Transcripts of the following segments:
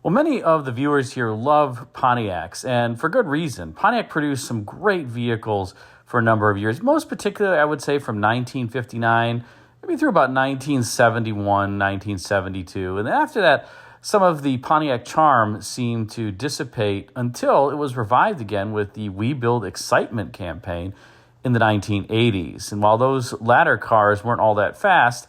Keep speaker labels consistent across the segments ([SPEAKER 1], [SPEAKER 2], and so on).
[SPEAKER 1] Well, many of the viewers here love Pontiacs, and for good reason. Pontiac produced some great vehicles for a number of years, most particularly, I would say, from 1959, maybe through about 1971, 1972. And then after that, some of the Pontiac charm seemed to dissipate until it was revived again with the We Build Excitement campaign in the 1980s. And while those latter cars weren't all that fast,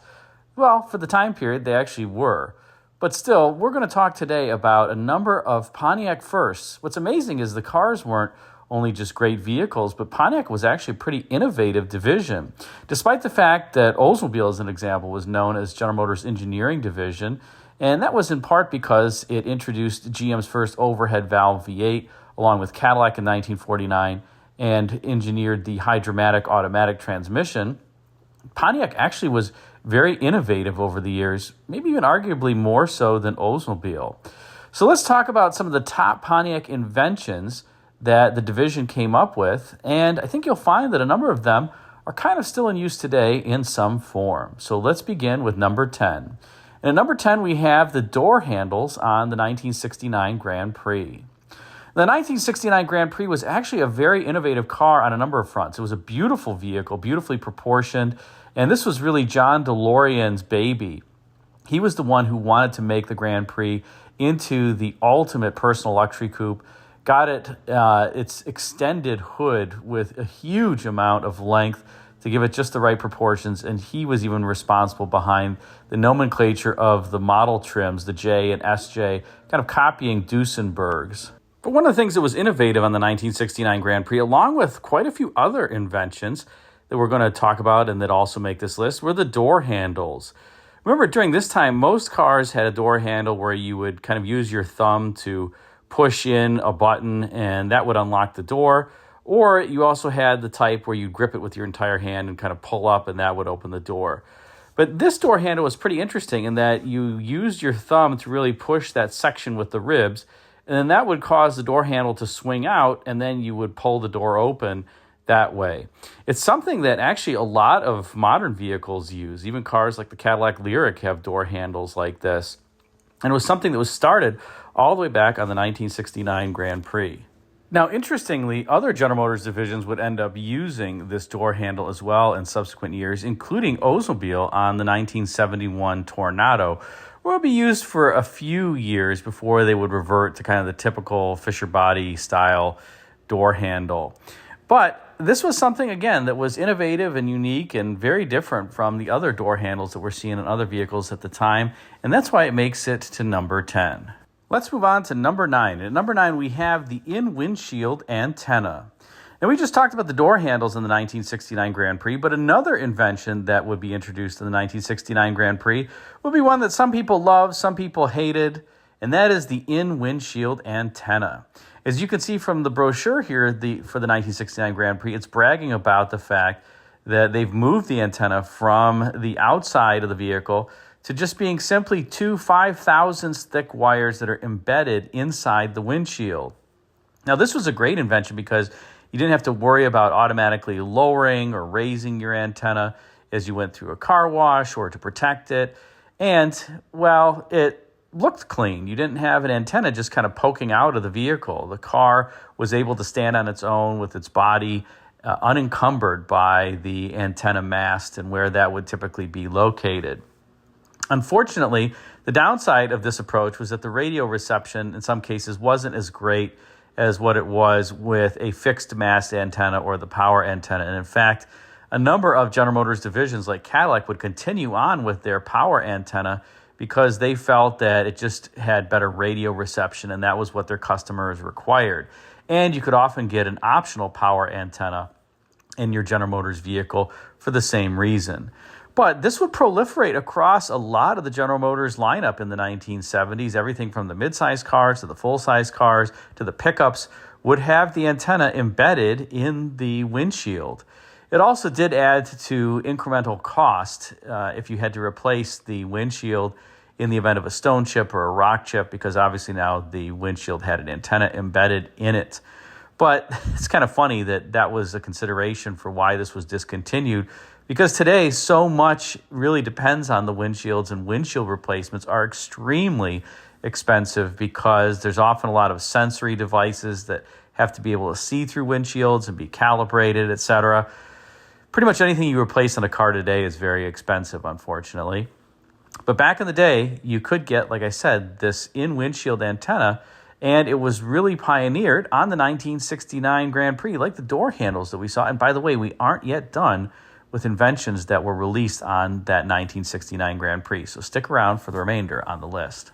[SPEAKER 1] well, for the time period, they actually were. But still, we're going to talk today about a number of Pontiac firsts. What's amazing is the cars weren't only just great vehicles, but Pontiac was actually a pretty innovative division. Despite the fact that Oldsmobile, as an example, was known as General Motors' engineering division, and that was in part because it introduced GM's first overhead valve V8, along with Cadillac in 1949, and engineered the high-dramatic automatic transmission. Pontiac actually was very innovative over the years, maybe even arguably more so than Oldsmobile. So let's talk about some of the top Pontiac inventions that the division came up with, and I think you'll find that a number of them are kind of still in use today in some form. So let's begin with number 10. And at number 10, we have the door handles on the 1969 Grand Prix. The 1969 Grand Prix was actually a very innovative car on a number of fronts. It was a beautiful vehicle, beautifully proportioned, and this was really John DeLorean's baby. He was the one who wanted to make the Grand Prix into the ultimate personal luxury coupe, got it its extended hood with a huge amount of length to give it just the right proportions, and he was even responsible behind the nomenclature of the model trims, the J and SJ, kind of copying Duesenberg's. But one of the things that was innovative on the 1969 Grand Prix, along with quite a few other inventions that we're going to talk about and that also make this list, were the door handles. Remember, during this time, most cars had a door handle where you would kind of use your thumb to push in a button and that would unlock the door. Or you also had the type where you grip it with your entire hand and kind of pull up and that would open the door. But this door handle was pretty interesting in that you used your thumb to really push that section with the ribs, and then that would cause the door handle to swing out, and then you would pull the door open that way. It's something that actually a lot of modern vehicles use. Even cars like the Cadillac Lyriq have door handles like this. And it was something that was started all the way back on the 1969 Grand Prix. Now, interestingly, other General Motors divisions would end up using this door handle as well in subsequent years, including Oldsmobile on the 1971 Tornado, where it would be used for a few years before they would revert to kind of the typical Fisher body style door handle. But this was something, again, that was innovative and unique and very different from the other door handles that we're seeing in other vehicles at the time, and that's why it makes it to number 10. Let's move on to number 9. At number 9, we have the in-windshield antenna. Now, we just talked about the door handles in the 1969 Grand Prix, but another invention that would be introduced in the 1969 Grand Prix would be one that some people loved, some people hated, and that is the in-windshield antenna. As you can see from the brochure here for the 1969 Grand Prix, it's bragging about the fact that they've moved the antenna from the outside of the vehicle to just being simply two 5/1000 thick wires that are embedded inside the windshield. Now, this was a great invention because you didn't have to worry about automatically lowering or raising your antenna as you went through a car wash or to protect it. And, well, it looked clean. You didn't have an antenna just kind of poking out of the vehicle. The car was able to stand on its own with its body unencumbered by the antenna mast and where that would typically be located. Unfortunately, the downside of this approach was that the radio reception in some cases wasn't as great as what it was with a fixed mast antenna or the power antenna. And in fact, a number of General Motors divisions like Cadillac would continue on with their power antenna because they felt that it just had better radio reception and that was what their customers required. And you could often get an optional power antenna in your General Motors vehicle for the same reason. But this would proliferate across a lot of the General Motors lineup in the 1970s. Everything from the midsize cars to the full-size cars to the pickups would have the antenna embedded in the windshield. It also did add to incremental cost if you had to replace the windshield in the event of a stone chip or a rock chip, because obviously now the windshield had an antenna embedded in it. But it's kind of funny that that was a consideration for why this was discontinued, because today so much really depends on the windshields, and windshield replacements are extremely expensive because there's often a lot of sensory devices that have to be able to see through windshields and be calibrated, etc. Pretty much anything you replace on a car today is very expensive, unfortunately. But back in the day, you could get, like I said, this in-windshield antenna, and it was really pioneered on the 1969 Grand Prix, like the door handles that we saw. And by the way, we aren't yet done with inventions that were released on that 1969 Grand Prix. So stick around for the remainder on the list.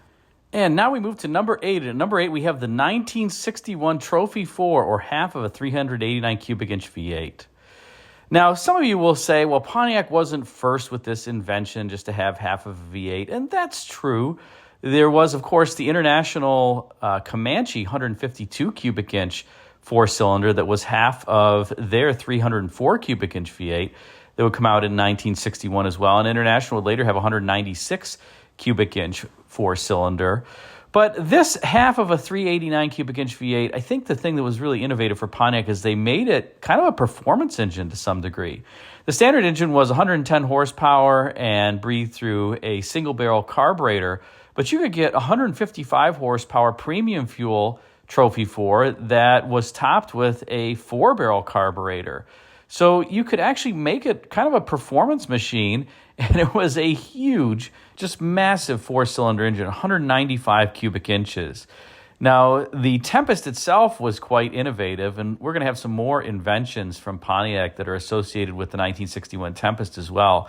[SPEAKER 1] And now we move to number 8. At number 8, we have the 1961 Trophy 4, or half of a 389 cubic inch V8. Now, some of you will say, well, Pontiac wasn't first with this invention just to have half of a V8, and that's true. There was, of course, the International Comanche 152 cubic inch four-cylinder that was half of their 304 cubic inch V8 that would come out in 1961 as well. And International would later have 196 cubic inch four-cylinder. But this half of a 389 cubic inch V8, I think the thing that was really innovative for Pontiac is they made it kind of a performance engine to some degree. The standard engine was 110 horsepower and breathed through a single barrel carburetor, but you could get 155 horsepower premium fuel Trophy 4 that was topped with a 4-barrel carburetor. So you could actually make it kind of a performance machine, and it was a huge, just massive 4-cylinder engine, 195 cubic inches. Now, the Tempest itself was quite innovative, and we're going to have some more inventions from Pontiac that are associated with the 1961 Tempest as well.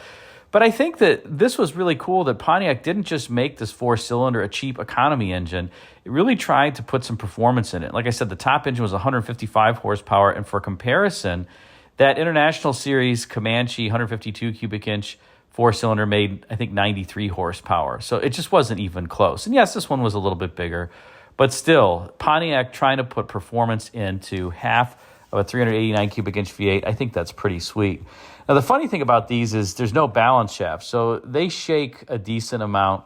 [SPEAKER 1] But I think that this was really cool that Pontiac didn't just make this 4-cylinder a cheap economy engine. It really tried to put some performance in it. Like I said, the top engine was 155 horsepower, and for comparison, that International Series Comanche 152 cubic inch 4-cylinder made, I think, 93 horsepower. So it just wasn't even close. And yes, this one was a little bit bigger, but still, Pontiac trying to put performance into half of a 389 cubic inch V8, I think that's pretty sweet. Now, the funny thing about these is there's no balance shaft, so they shake a decent amount.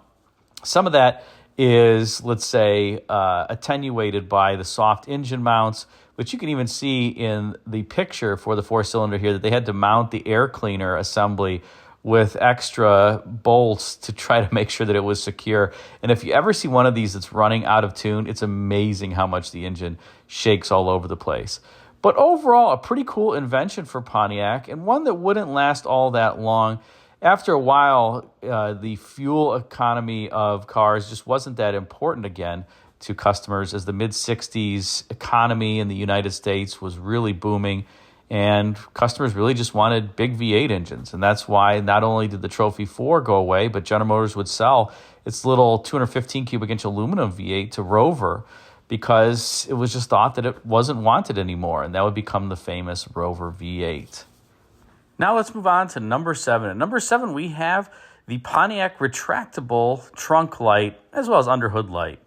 [SPEAKER 1] Some of that is, let's say, attenuated by the soft engine mounts, but you can even see in the picture for the 4-cylinder here that they had to mount the air cleaner assembly with extra bolts to try to make sure that it was secure. And if you ever see one of these that's running out of tune, it's amazing how much the engine shakes all over the place. But overall, a pretty cool invention for Pontiac, and one that wouldn't last all that long. After a while, the fuel economy of cars just wasn't that important again to customers, as the mid-60s economy in the United States was really booming, and customers really just wanted big V8 engines. And that's why not only did the Trophy 4 go away, but General Motors would sell its little 215 cubic inch aluminum V8 to Rover, because it was just thought that it wasn't wanted anymore, and that would become the famous Rover V8. Now let's move on to number 7. At number 7, we have the Pontiac Retractable trunk light as well as underhood light.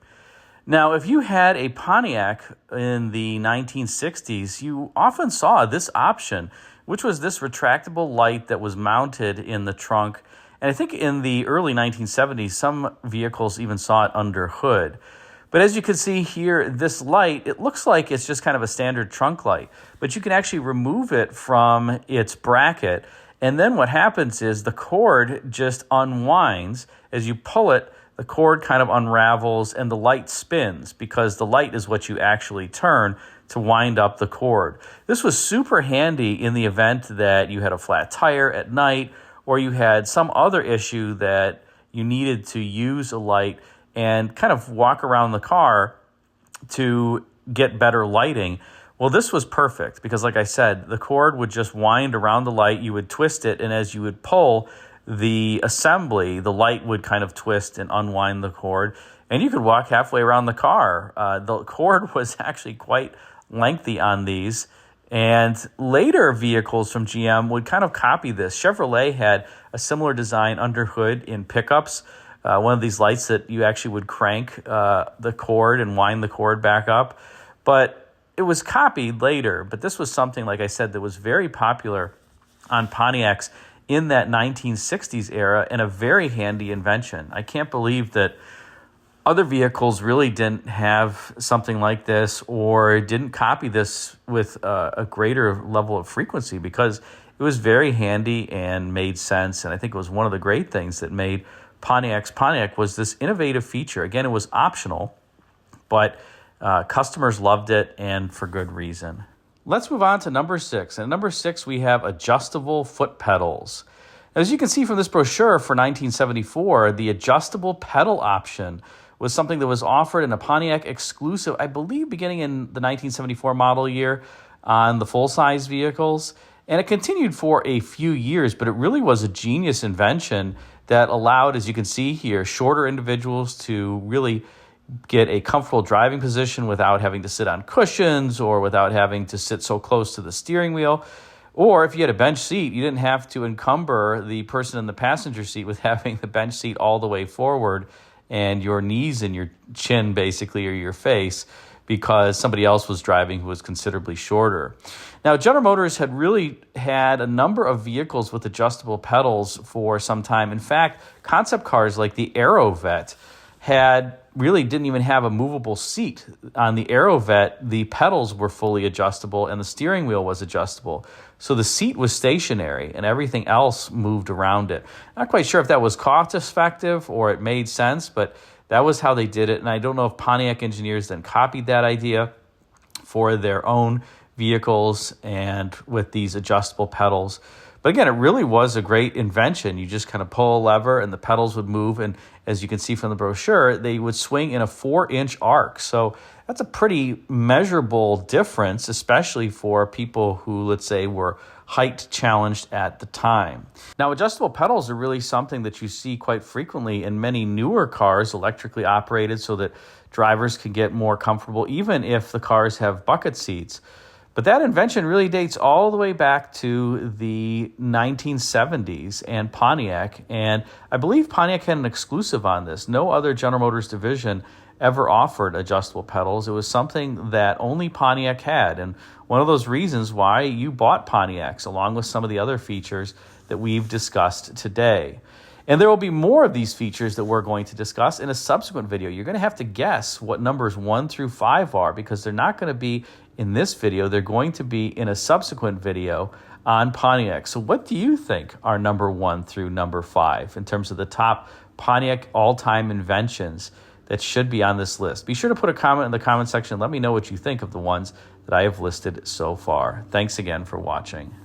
[SPEAKER 1] Now, if you had a Pontiac in the 1960s, you often saw this option, which was this retractable light that was mounted in the trunk. And I think in the early 1970s, some vehicles even saw it under hood. But as you can see here, this light, it looks like it's just kind of a standard trunk light, but you can actually remove it from its bracket. And then what happens is the cord just unwinds. As you pull it, the cord kind of unravels and the light spins, because the light is what you actually turn to wind up the cord. This was super handy in the event that you had a flat tire at night, or you had some other issue that you needed to use a light and kind of walk around the car to get better lighting. Well, this was perfect because, like I said, the cord would just wind around the light. You would twist it, and as you would pull the assembly, the light would kind of twist and unwind the cord, and you could walk halfway around the car. The cord was actually quite lengthy on these, and later vehicles from GM would kind of copy this. Chevrolet had a similar design under hood in pickups, one of these lights that you actually would crank the cord and wind the cord back up. But it was copied later, but this was something, like I said, that was very popular on Pontiacs in that 1960s era, and a very handy invention. I can't believe that other vehicles really didn't have something like this or didn't copy this with a greater level of frequency, because it was very handy and made sense. And I think it was one of the great things that made Pontiac was this innovative feature. Again, it was optional, but customers loved it, and for good reason. Let's move on to number 6. And at number 6, we have adjustable foot pedals. As you can see from this brochure for 1974, the adjustable pedal option was something that was offered in a Pontiac exclusive, I believe beginning in the 1974 model year on the full-size vehicles. And it continued for a few years, but it really was a genius invention that allowed, as you can see here, shorter individuals to really get a comfortable driving position without having to sit on cushions or without having to sit so close to the steering wheel. Or if you had a bench seat, you didn't have to encumber the person in the passenger seat with having the bench seat all the way forward and your knees and your chin basically, or your face, because somebody else was driving who was considerably shorter. Now, General Motors had really had a number of vehicles with adjustable pedals for some time. In fact, concept cars like the Aerovet didn't even have a movable seat. On the Aerovet, the pedals were fully adjustable and the steering wheel was adjustable. So the seat was stationary and everything else moved around it. Not quite sure if that was cost effective or it made sense, but that was how they did it. And I don't know if Pontiac engineers then copied that idea for their own vehicles and with these adjustable pedals. But again, it really was a great invention. You just kind of pull a lever and the pedals would move. And as you can see from the brochure, they would swing in a 4-inch arc. So that's a pretty measurable difference, especially for people who, let's say, were height challenged at the time. Now, adjustable pedals are really something that you see quite frequently in many newer cars, electrically operated, so that drivers can get more comfortable, even if the cars have bucket seats. But that invention really dates all the way back to the 1970s and Pontiac. And I believe Pontiac had an exclusive on this. No other General Motors division ever offered adjustable pedals. It was something that only Pontiac had. And one of those reasons why you bought Pontiacs, along with some of the other features that we've discussed today. And there will be more of these features that we're going to discuss in a subsequent video. You're going to have to guess what numbers 1 through 5 are, because they're not going to be in this video. They're going to be in a subsequent video on Pontiac. So what do you think are number 1 through number 5 in terms of the top Pontiac all-time inventions that should be on this list? Be sure to put a comment in the comment section and let me know what you think of the ones that I have listed so far. Thanks again for watching.